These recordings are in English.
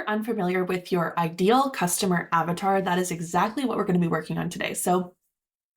you're unfamiliar with your ideal customer avatar, that is exactly what we're going to be working on today. So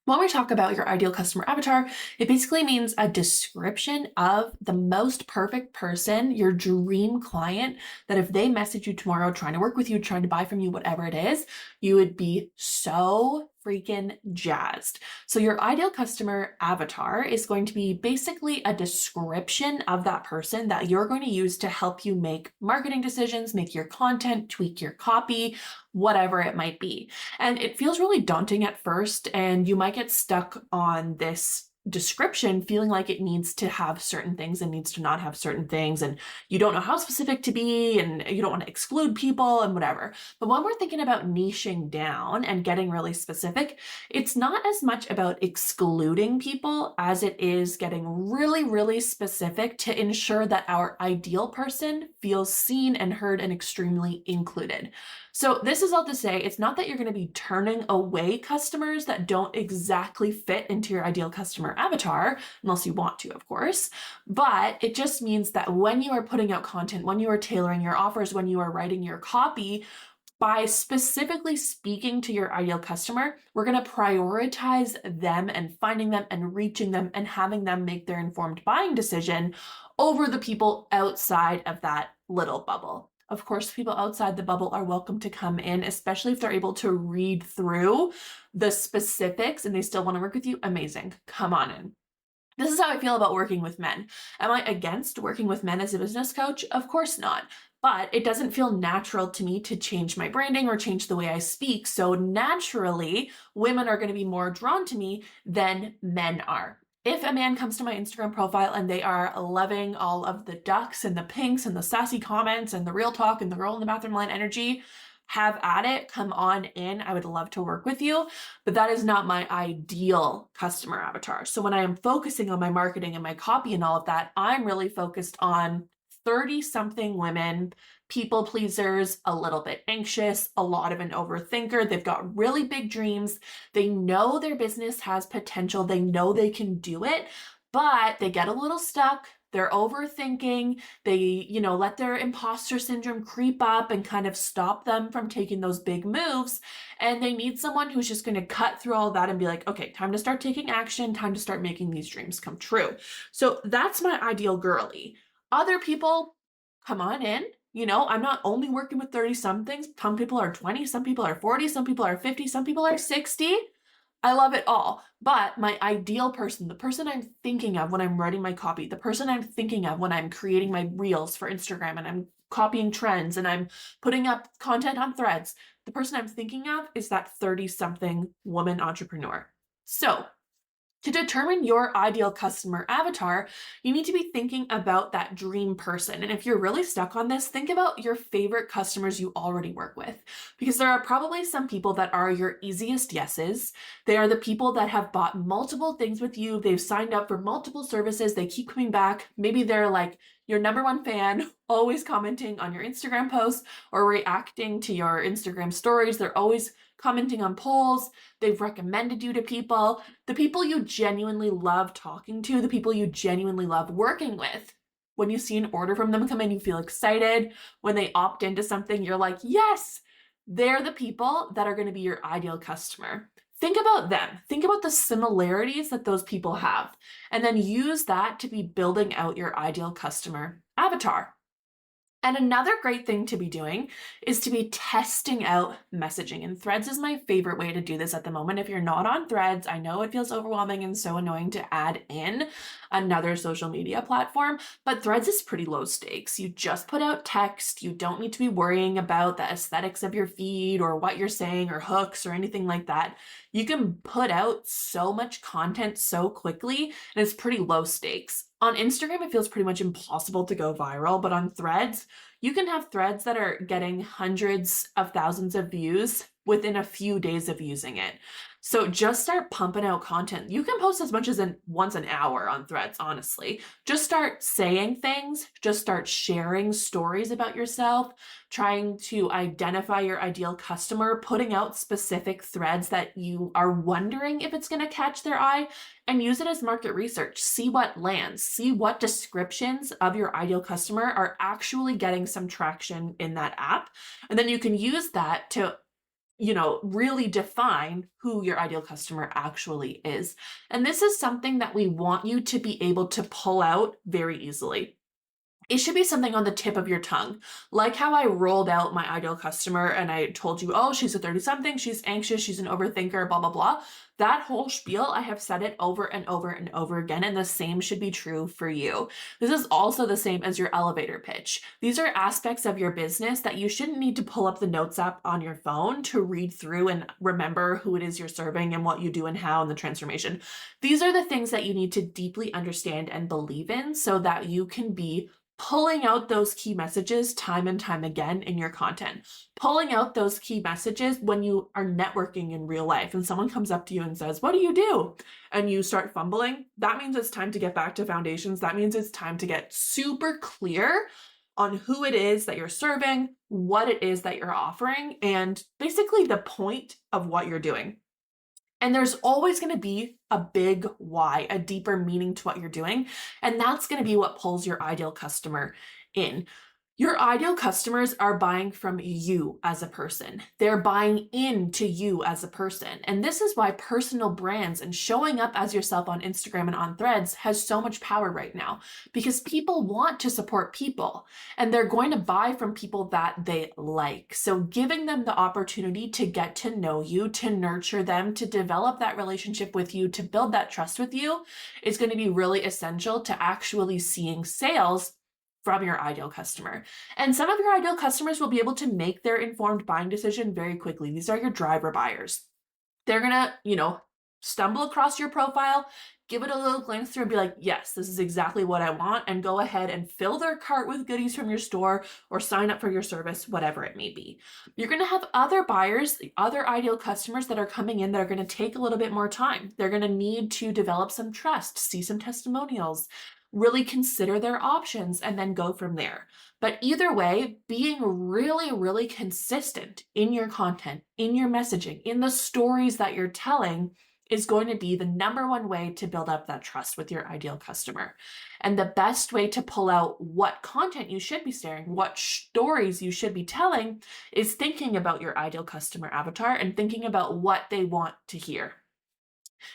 when we talk about your ideal customer avatar, it basically means a description of the most perfect person, your dream client, that if they message you tomorrow trying to work with you, trying to buy from you, whatever it is, you would be so freaking jazzed. So your ideal customer avatar is going to be basically a description of that person that you're going to use to help you make marketing decisions, make your content, tweak your copy, whatever it might be. And it feels really daunting at first, and you might get stuck on this description feeling like it needs to have certain things and needs to not have certain things, and you don't know how specific to be, and you don't want to exclude people and whatever. But when we're thinking about niching down and getting really specific, it's not as much about excluding people as it is getting really, really specific to ensure that our ideal person feels seen and heard and extremely included. So this is all to say, it's not that you're going to be turning away customers that don't exactly fit into your ideal customer avatar, unless you want to, of course. But it just means that when you are putting out content, when you are tailoring your offers, when you are writing your copy, by specifically speaking to your ideal customer, we're going to prioritize them and finding them and reaching them and having them make their informed buying decision over the people outside of that little bubble. Of course, people outside the bubble are welcome to come in, especially if they're able to read through the specifics and they still want to work with you. Amazing. Come on in. This is how I feel about working with men. Am I against working with men as a business coach? Of course not. But it doesn't feel natural to me to change my branding or change the way I speak. So naturally, women are going to be more drawn to me than men are. If a man comes to my Instagram profile and they are loving all of the ducks and the pinks and the sassy comments and the real talk and the girl in the bathroom line energy, have at it, come on in. I would love to work with you, but that is not my ideal customer avatar. So when I am focusing on my marketing and my copy and all of that, I'm really focused on 30-something women, people pleasers, a little bit anxious, a lot of an overthinker. They've got really big dreams. They know their business has potential. They know they can do it, but they get a little stuck. They're overthinking. They, let their imposter syndrome creep up and kind of stop them from taking those big moves. And they need someone who's just going to cut through all that and be like, okay, time to start taking action, time to start making these dreams come true. So that's my ideal girly. Other people, come on in. I'm not only working with 30-somethings. Some people are 20, some people are 40, some people are 50, some people are 60. I love it all. But my ideal person, the person I'm thinking of when I'm writing my copy, the person I'm thinking of when I'm creating my reels for Instagram and I'm copying trends and I'm putting up content on Threads, the person I'm thinking of is that 30-something woman entrepreneur. So to determine your ideal customer avatar, you need to be thinking about that dream person. And if you're really stuck on this, think about your favorite customers you already work with, because there are probably some people that are your easiest yeses. They are the people that have bought multiple things with you. They've signed up for multiple services. They keep coming back. Maybe they're like your number one fan, always commenting on your Instagram posts or reacting to your Instagram stories. They're always commenting on polls. They've recommended you to people, the people you genuinely love talking to, the people you genuinely love working with. When you see an order from them come in, you feel excited. When they opt into something, you're like, yes, they're the people that are going to be your ideal customer. Think about them. Think about the similarities that those people have, and then use that to be building out your ideal customer avatar. And another great thing to be doing is to be testing out messaging. And Threads is my favorite way to do this at the moment. If you're not on Threads, I know it feels overwhelming and so annoying to add in another social media platform, but Threads is pretty low stakes. You just put out text. You don't need to be worrying about the aesthetics of your feed or what you're saying or hooks or anything like that. You can put out so much content so quickly, and it's pretty low stakes. On Instagram, it feels pretty much impossible to go viral, but on Threads, you can have threads that are getting hundreds of thousands of views within a few days of using it. So just start pumping out content. You can post as much as once an hour on Threads, honestly. Just start saying things, just start sharing stories about yourself, trying to identify your ideal customer, putting out specific threads that you are wondering if it's going to catch their eye, and use it as market research. See what lands, see what descriptions of your ideal customer are actually getting some traction in that app. And then you can use that to really define who your ideal customer actually is. And this is something that we want you to be able to pull out very easily. It should be something on the tip of your tongue. Like how I rolled out my ideal customer and I told you, oh, she's a 30 something, she's anxious, she's an overthinker, blah, blah, blah. That whole spiel, I have said it over and over and over again, and the same should be true for you. This is also the same as your elevator pitch. These are aspects of your business that you shouldn't need to pull up the notes app on your phone to read through and remember who it is you're serving and what you do and how and the transformation. These are the things that you need to deeply understand and believe in so that you can be pulling out those key messages time and time again in your content, pulling out those key messages when you are networking in real life and someone comes up to you and says, what do you do? And you start fumbling. That means it's time to get back to foundations. That means it's time to get super clear on who it is that you're serving, what it is that you're offering, and basically the point of what you're doing. And there's always going to be a big why, a deeper meaning to what you're doing. And that's going to be what pulls your ideal customer in. Your ideal customers are buying from you as a person. They're buying into you as a person. And this is why personal brands and showing up as yourself on Instagram and on Threads has so much power right now, because people want to support people and they're going to buy from people that they like. So giving them the opportunity to get to know you, to nurture them, to develop that relationship with you, to build that trust with you is going to be really essential to actually seeing sales from your ideal customer. And some of your ideal customers will be able to make their informed buying decision very quickly. These are your driver buyers. They're gonna, stumble across your profile, give it a little glance through and be like, yes, this is exactly what I want, and go ahead and fill their cart with goodies from your store or sign up for your service, whatever it may be. You're gonna have other buyers, other ideal customers that are coming in that are gonna take a little bit more time. They're gonna need to develop some trust, see some testimonials, really consider their options, and then go from there. But either way, being really, really consistent in your content, in your messaging, in the stories that you're telling is going to be the number one way to build up that trust with your ideal customer. And the best way to pull out what content you should be sharing, what stories you should be telling, is thinking about your ideal customer avatar and thinking about what they want to hear.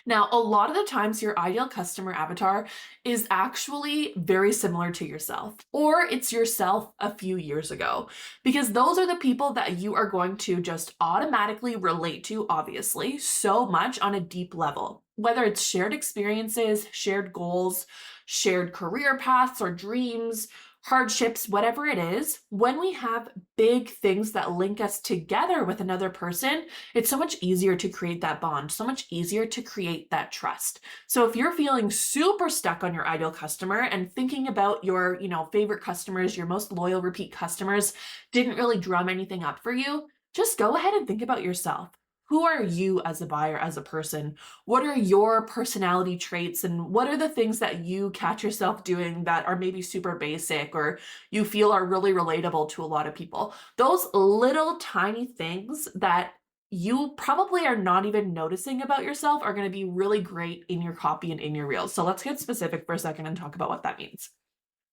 Now, a lot of the times your ideal customer avatar is actually very similar to yourself, or it's yourself a few years ago, because those are the people that you are going to just automatically relate to, obviously, so much on a deep level. Whether it's shared experiences, shared goals, shared career paths or dreams, hardships, whatever it is, when we have big things that link us together with another person, it's so much easier to create that bond, so much easier to create that trust. So if you're feeling super stuck on your ideal customer and thinking about your, favorite customers, your most loyal repeat customers didn't really drum anything up for you, just go ahead and think about yourself. Who are you as a buyer, as a person? What are your personality traits and what are the things that you catch yourself doing that are maybe super basic or you feel are really relatable to a lot of people? Those little tiny things that you probably are not even noticing about yourself are going to be really great in your copy and in your reels. So let's get specific for a second and talk about what that means.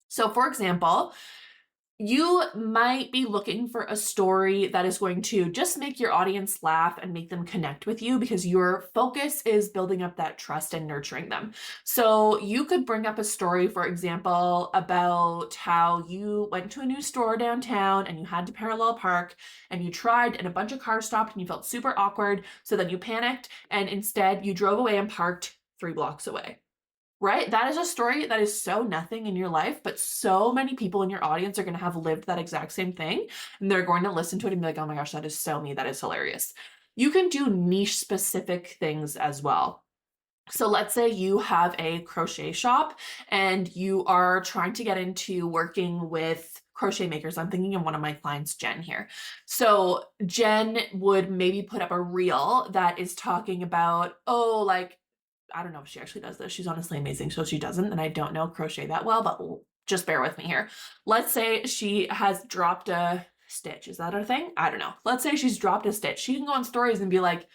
So for example, you might be looking for a story that is going to just make your audience laugh and make them connect with you because your focus is building up that trust and nurturing them. So you could bring up a story, for example, about how you went to a new store downtown and you had to parallel park and you tried and a bunch of cars stopped and you felt super awkward. So then you panicked and instead you drove away and parked 3 blocks away. Right? That is a story that is so nothing in your life, but so many people in your audience are going to have lived that exact same thing. And they're going to listen to it and be like, oh my gosh, that is so me. That is hilarious. You can do niche specific things as well. So let's say you have a crochet shop and you are trying to get into working with crochet makers. I'm thinking of one of my clients, Jen, here. So Jen would maybe put up a reel that is talking about, oh, like, I don't know if she actually does this. She's honestly amazing. So she doesn't, and I don't know crochet that well, but just bear with me here. Let's say she has dropped a stitch. Is that a thing? I don't know. Let's say she's dropped a stitch. She can go on stories and be like,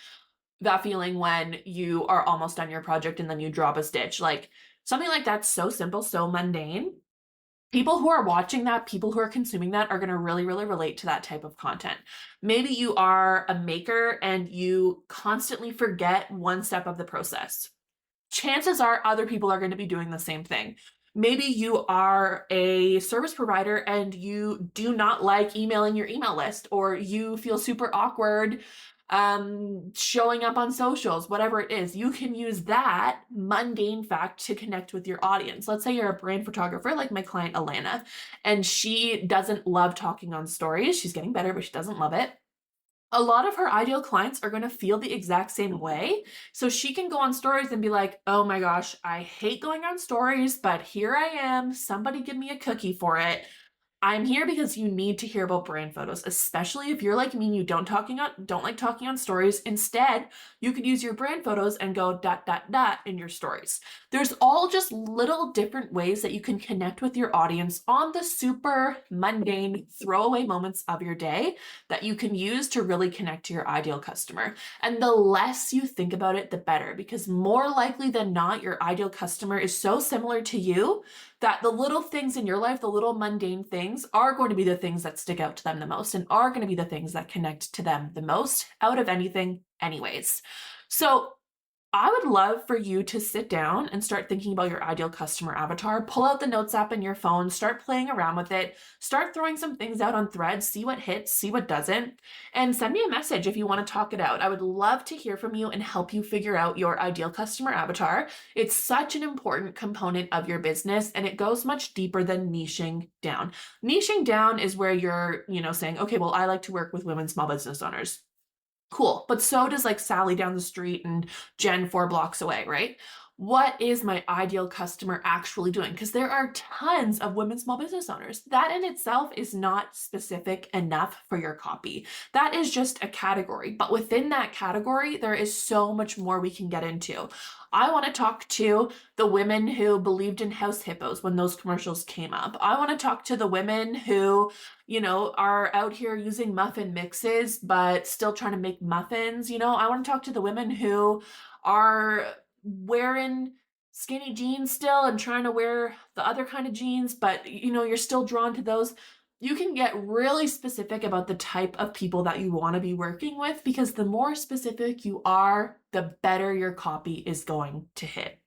that feeling when you are almost done your project and then you drop a stitch. Like something like that's so simple, so mundane. People who are watching that, people who are consuming that are going to really, really relate to that type of content. Maybe you are a maker and you constantly forget one step of the process. Chances are other people are going to be doing the same thing. Maybe you are a service provider and you do not like emailing your email list, or you feel super awkward showing up on socials, whatever it is. You can use that mundane fact to connect with your audience. Let's say you're a brand photographer like my client Alana, and she doesn't love talking on stories. She's getting better, but she doesn't love it. A lot of her ideal clients are going to feel the exact same way. So she can go on stories and be like, oh my gosh, I hate going on stories, but here I am. Somebody give me a cookie for it. I'm here because you need to hear about brand photos, especially if you're like me and you don't like talking on stories. Instead, you could use your brand photos and go ... in your stories. There's all just little different ways that you can connect with your audience on the super mundane throwaway moments of your day that you can use to really connect to your ideal customer. And the less you think about it, the better, because more likely than not, your ideal customer is so similar to you that the little things in your life, the little mundane things, are going to be the things that stick out to them the most and are going to be the things that connect to them the most out of anything anyways. So I would love for you to sit down and start thinking about your ideal customer avatar. Pull out the notes app in your phone, start playing around with it, start throwing some things out on Threads, see what hits, see what doesn't, and send me a message if you want to talk it out. I would love to hear from you and help you figure out your ideal customer avatar. It's such an important component of your business, and it goes much deeper than niching down. Niching down is where you're, saying, okay, well, I like to work with women small business owners. Cool. But so does like Sally down the street and Jen 4 blocks away, right? What is my ideal customer actually doing? Because there are tons of women small business owners. That in itself is not specific enough for your copy. That is just a category. But within that category, there is so much more we can get into. I want to talk to the women who believed in house hippos when those commercials came up. I want to talk to the women who are out here using muffin mixes, but still trying to make muffins. I want to talk to the women who are wearing skinny jeans still and trying to wear the other kind of jeans, but you're still drawn to those. You can get really specific about the type of people that you want to be working with, because the more specific you are, the better your copy is going to hit.